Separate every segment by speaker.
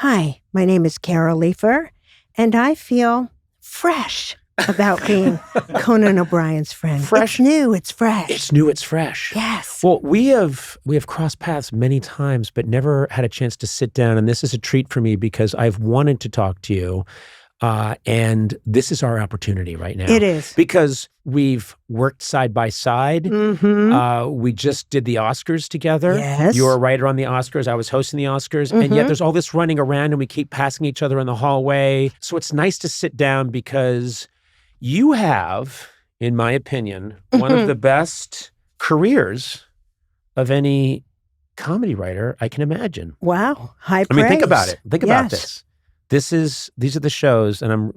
Speaker 1: Hi, my name is Carol Leifer, and I feel fresh about being Conan O'Brien's friend.
Speaker 2: Fresh?
Speaker 1: It's new, it's fresh.
Speaker 2: It's new, it's fresh.
Speaker 1: Yes.
Speaker 2: Well, we have crossed paths many times, but never had a chance to sit down. And this is a treat for me because I've wanted to talk to you. And this is our opportunity right now.
Speaker 1: It is.
Speaker 2: Because we've worked side by side.
Speaker 1: Mm-hmm.
Speaker 2: We just did the Oscars together.
Speaker 1: Yes.
Speaker 2: You were a writer on the Oscars. I was hosting the Oscars. And yet there's all this running around and we keep passing each other in the hallway. So it's nice to sit down because you have, in my opinion, one of the best careers of any comedy writer I can imagine.
Speaker 1: Wow. High praise.
Speaker 2: I mean, think about it. Think about this. These are the shows, and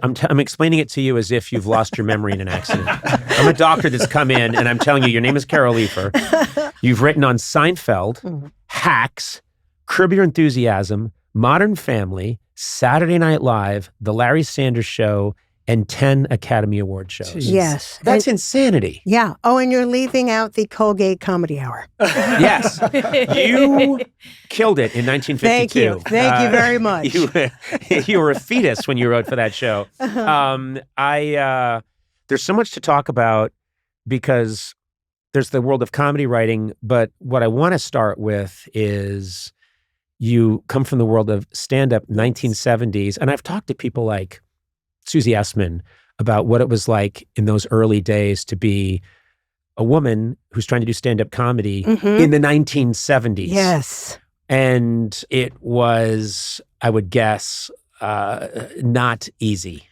Speaker 2: I'm explaining it to you as if you've lost your memory in an accident. I'm a doctor that's come in, and I'm telling you, your name is Carol Leifer. You've written on Seinfeld, Hacks, Curb Your Enthusiasm, Modern Family, Saturday Night Live, The Larry Sanders Show, and 10 Academy Award shows.
Speaker 1: Jeez. Yes.
Speaker 2: That's insanity.
Speaker 1: Yeah. Oh, and you're leaving out the Colgate Comedy Hour.
Speaker 2: Yes. You killed it in 1952.
Speaker 1: Thank you. Thank you very much.
Speaker 2: You were a fetus when you wrote for that show. There's so much to talk about because there's the world of comedy writing, but what I want to start with is you come from the world of stand-up 1970s, and I've talked to people like Susie Essman about what it was like in those early days to be a woman who's trying to do stand-up comedy in the 1970s.
Speaker 1: Yes.
Speaker 2: And it was, I would guess, not easy.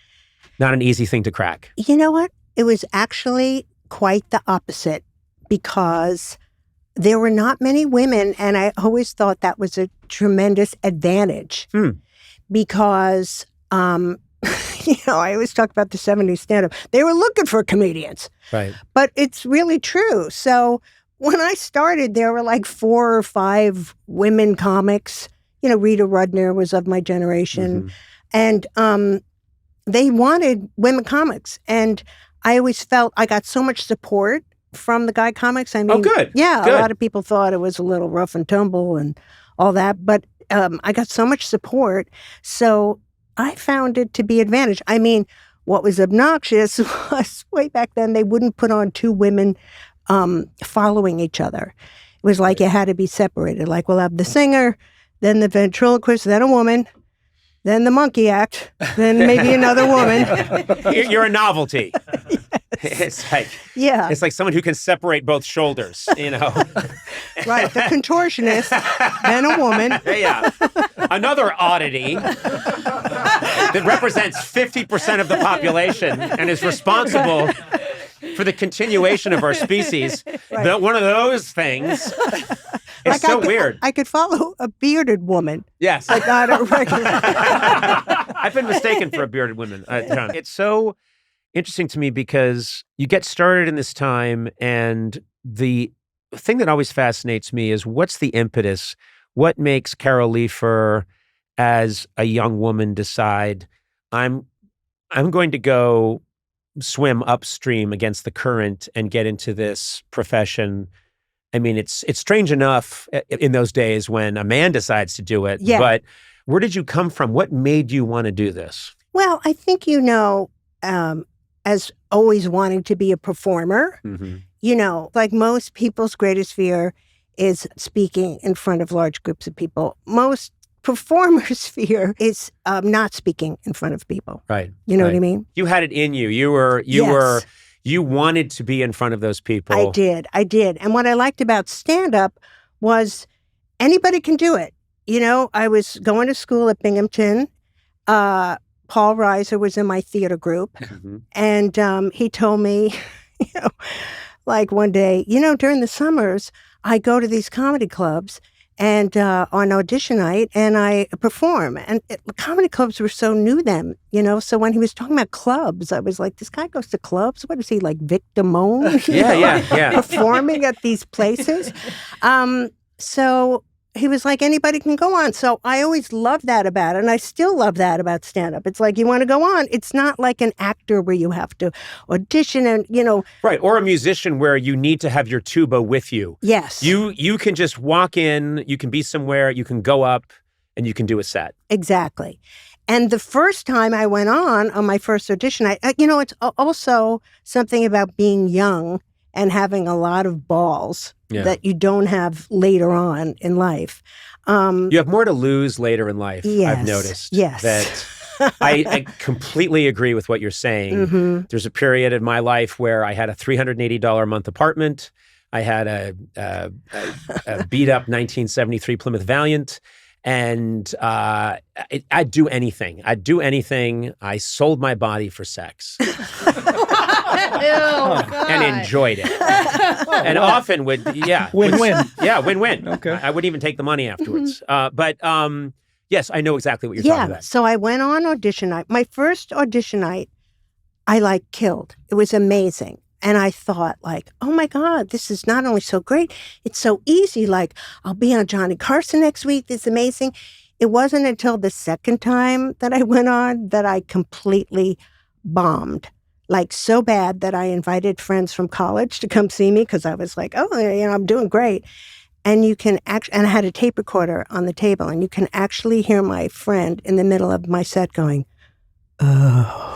Speaker 2: Not an easy thing to crack.
Speaker 1: You know what? It was actually quite the opposite because there were not many women, and I always thought that was a tremendous advantage because I always talk about the 70s stand-up. They were looking for comedians.
Speaker 2: Right.
Speaker 1: But it's really true. So when I started, there were like 4 or 5 women comics. Rita Rudner was of my generation. And they wanted women comics. And I always felt I got so much support from the guy comics. I mean,
Speaker 2: good.
Speaker 1: Yeah,
Speaker 2: Good.
Speaker 1: A lot of people thought it was a little rough and tumble and all that. But I got so much support. So I found it to be advantage. I mean, what was obnoxious was way back then, they wouldn't put on 2 women following each other. It was like you had to be separated. Like we'll have the singer, then the ventriloquist, then a woman, then the monkey act, then maybe another woman.
Speaker 2: You're a novelty.
Speaker 1: Yes.
Speaker 2: It's like someone who can separate both shoulders,
Speaker 1: Right, the contortionist, then a woman.
Speaker 2: Yeah. Another oddity that represents 50% of the population and is responsible for the continuation of our species. Right. One of those things. It's so weird.
Speaker 1: I could follow a bearded woman.
Speaker 2: Yes.
Speaker 1: But not a regular.
Speaker 2: I've been mistaken for a bearded woman. It's so interesting to me because you get started in this time, and the thing that always fascinates me is what's the impetus? What makes Carol Leifer as a young woman decide I'm going to go swim upstream against the current and get into this profession? I mean, it's strange enough in those days when a man decides to do it, but where did you come from? What made you want to do this?
Speaker 1: Well, I think as always wanting to be a performer, like most people's greatest fear is speaking in front of large groups of people. Most performers' fear is not speaking in front of people.
Speaker 2: Right.
Speaker 1: You know what I mean?
Speaker 2: You had it in you. You wanted to be in front of those people.
Speaker 1: I did. And what I liked about stand-up was anybody can do it. I was going to school at Binghamton. Paul Reiser was in my theater group. And he told me, like one day, during the summers, I go to these comedy clubs and on audition night, and I perform. And comedy clubs were so new then, so when he was talking about clubs, I was like, this guy goes to clubs? What is he, like Vic Damone?
Speaker 2: Yeah.
Speaker 1: Performing at these places? So he was like, anybody can go on. So I always loved that about it. And I still love that about stand-up. It's like, you want to go on. It's not like an actor where you have to audition and,
Speaker 2: Right. Or a musician where you need to have your tuba with you.
Speaker 1: Yes.
Speaker 2: You can just walk in, you can be somewhere, you can go up and you can do a set.
Speaker 1: Exactly. And the first time I went on my first audition, it's also something about being young and having a lot of balls that you don't have later on in life.
Speaker 2: You have more to lose later in life,
Speaker 1: yes,
Speaker 2: I've noticed.
Speaker 1: Yes.
Speaker 2: That I completely agree with what you're saying.
Speaker 1: Mm-hmm.
Speaker 2: There's a period in my life where I had a $380 a month apartment. I had a beat-up 1973 Plymouth Valiant. And I'd do anything. I sold my body for sex. And enjoyed it. And often would,
Speaker 3: Win-win.
Speaker 2: Win-win.
Speaker 3: Okay.
Speaker 2: I wouldn't even take the money afterwards. But yes, I know exactly what you're talking about.
Speaker 1: So I went on audition night. My first audition night, I killed. It was amazing. And I thought oh my God, this is not only so great, it's so easy. I'll be on Johnny Carson next week. This is amazing. It wasn't until the second time that I went on that I completely bombed. So bad that I invited friends from college to come see me because I was I'm doing great. And you can and I had a tape recorder on the table, and you can actually hear my friend in the middle of my set going, oh.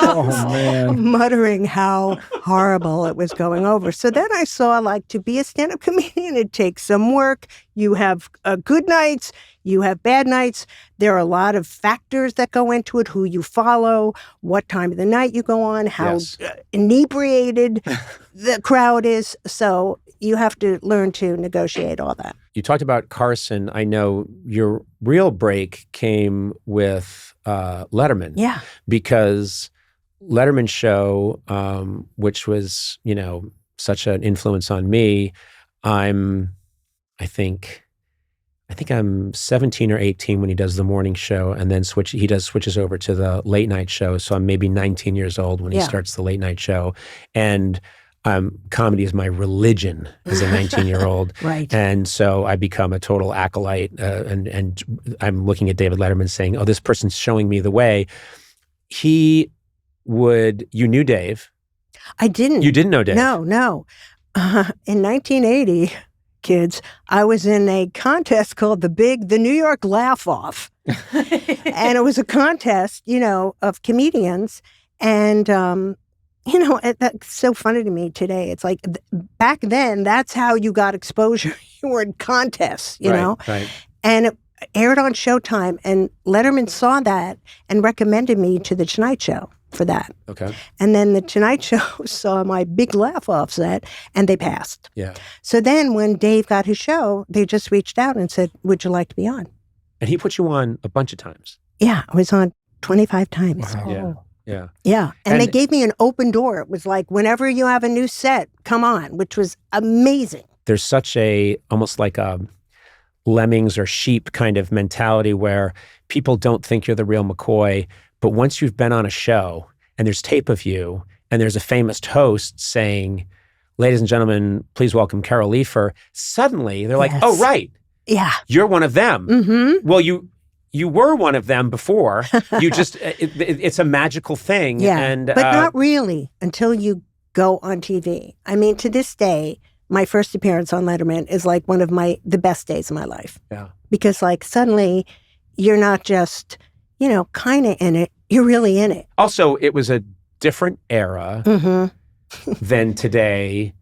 Speaker 3: Oh, man.
Speaker 1: Muttering how horrible it was going over. So then I saw to be a stand-up comedian, it takes some work. You have good nights, you have bad nights. There are a lot of factors that go into it, who you follow, what time of the night you go on, how inebriated the crowd is. So you have to learn to negotiate all that.
Speaker 2: You talked about Carson. I know your real break came with Letterman.
Speaker 1: Yeah.
Speaker 2: Because Letterman show, which was, such an influence on me, I think I'm 17 or 18 when he does the morning show, and then switches over to the late night show. So I'm maybe 19 years old when he starts the late night show. And comedy is my religion as a 19-year-old.
Speaker 1: Right.
Speaker 2: And so I become a total acolyte, and I'm looking at David Letterman saying, oh, this person's showing me the way. You knew Dave.
Speaker 1: I didn't.
Speaker 2: You didn't know Dave?
Speaker 1: No. In 1980, kids, I was in a contest called the New York Laugh Off. And it was a contest, of comedians. And, that's so funny to me today. It's back then, that's how you got exposure. You were in contests, you know?
Speaker 2: Right.
Speaker 1: And it aired on Showtime, and Letterman saw that and recommended me to The Tonight Show for that.
Speaker 2: Okay.
Speaker 1: And then The Tonight Show saw my big laugh-off set, and they passed.
Speaker 2: Yeah.
Speaker 1: So then when Dave got his show, they just reached out and said, would you like to be on?
Speaker 2: And he put you on a bunch of times.
Speaker 1: Yeah, I was on 25 times.
Speaker 3: Wow.
Speaker 1: Yeah. And they gave me an open door. It was whenever you have a new set, come on, which was amazing.
Speaker 2: There's such almost like a lemmings or sheep kind of mentality where people don't think you're the real McCoy, but once you've been on a show and there's tape of you and there's a famous host saying, ladies and gentlemen, please welcome Carol Leifer, suddenly they're like, oh, right.
Speaker 1: Yeah.
Speaker 2: You're one of them.
Speaker 1: Mm-hmm.
Speaker 2: Well, you were one of them before. You just, it's a magical thing.
Speaker 1: Yeah,
Speaker 2: and,
Speaker 1: but not really until you go on TV. I mean, to this day, my first appearance on Letterman is one of the best days of my life.
Speaker 2: Yeah.
Speaker 1: Because suddenly you're not just, kind of in it, you're really in it.
Speaker 2: Also, it was a different era than today.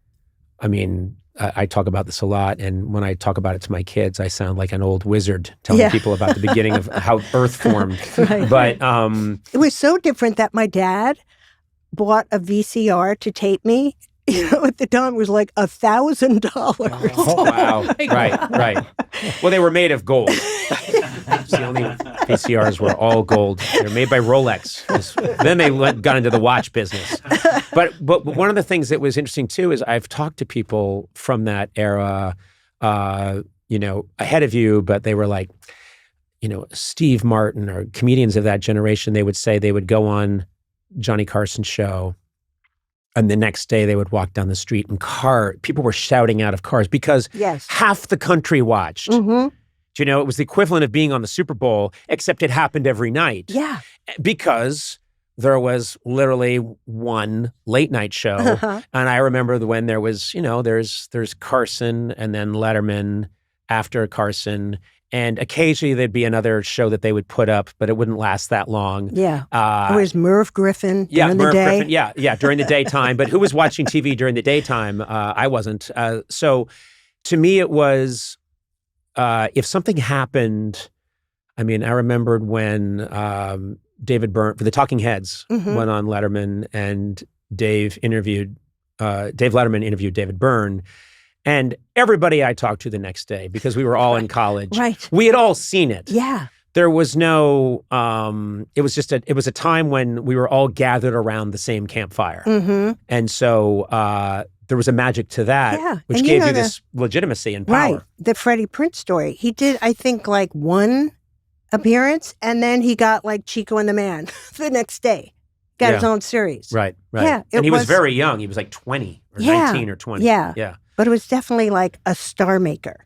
Speaker 2: I mean, I talk about this a lot, and when I talk about it to my kids, I sound like an old wizard telling people about the beginning of how Earth formed.
Speaker 1: Right.
Speaker 2: But
Speaker 1: it was so different that my dad bought a VCR to tape me. At the time, it was $1,000.
Speaker 2: Oh, wow. Right. Well, they were made of gold. It's the only VCRs were all gold. They're made by Rolex. Then they got into the watch business. But one of the things that was interesting, too, is I've talked to people from that era, ahead of you, but they were Steve Martin or comedians of that generation. They would say they would go on Johnny Carson's show, and the next day they would walk down the street and people were shouting out of cars because half the country watched.
Speaker 1: Mm-hmm.
Speaker 2: It was the equivalent of being on the Super Bowl, except it happened every night.
Speaker 1: Yeah.
Speaker 2: Because there was literally one late night show. And I remember when there was, there's Carson and then Letterman after Carson. And occasionally there'd be another show that they would put up, but it wouldn't last that long.
Speaker 1: Yeah. It was Merv Griffin during the
Speaker 2: Merv
Speaker 1: day.
Speaker 2: Griffin, yeah, during the daytime. But who was watching TV during the daytime? I wasn't. So to me, it was, if something happened, I mean, I remembered when David Byrne, for the Talking Heads, went on Letterman, and Dave Letterman interviewed David Byrne. And everybody I talked to the next day, because we were all in college,
Speaker 1: Right.
Speaker 2: we had all seen it.
Speaker 1: Yeah.
Speaker 2: There was no, it was a time when we were all gathered around the same campfire. And so there was a magic to that,
Speaker 1: Yeah.
Speaker 2: which
Speaker 1: And
Speaker 2: gave you this legitimacy and power.
Speaker 1: Right. The Freddie Prinze story. He did, I think, like one appearance, and then he got like Chico and the Man the next day. Got his own series.
Speaker 2: Right.
Speaker 1: Yeah.
Speaker 2: And he was very young. He was like 20 or 19 or 20.
Speaker 1: Yeah. But it was definitely like a star maker.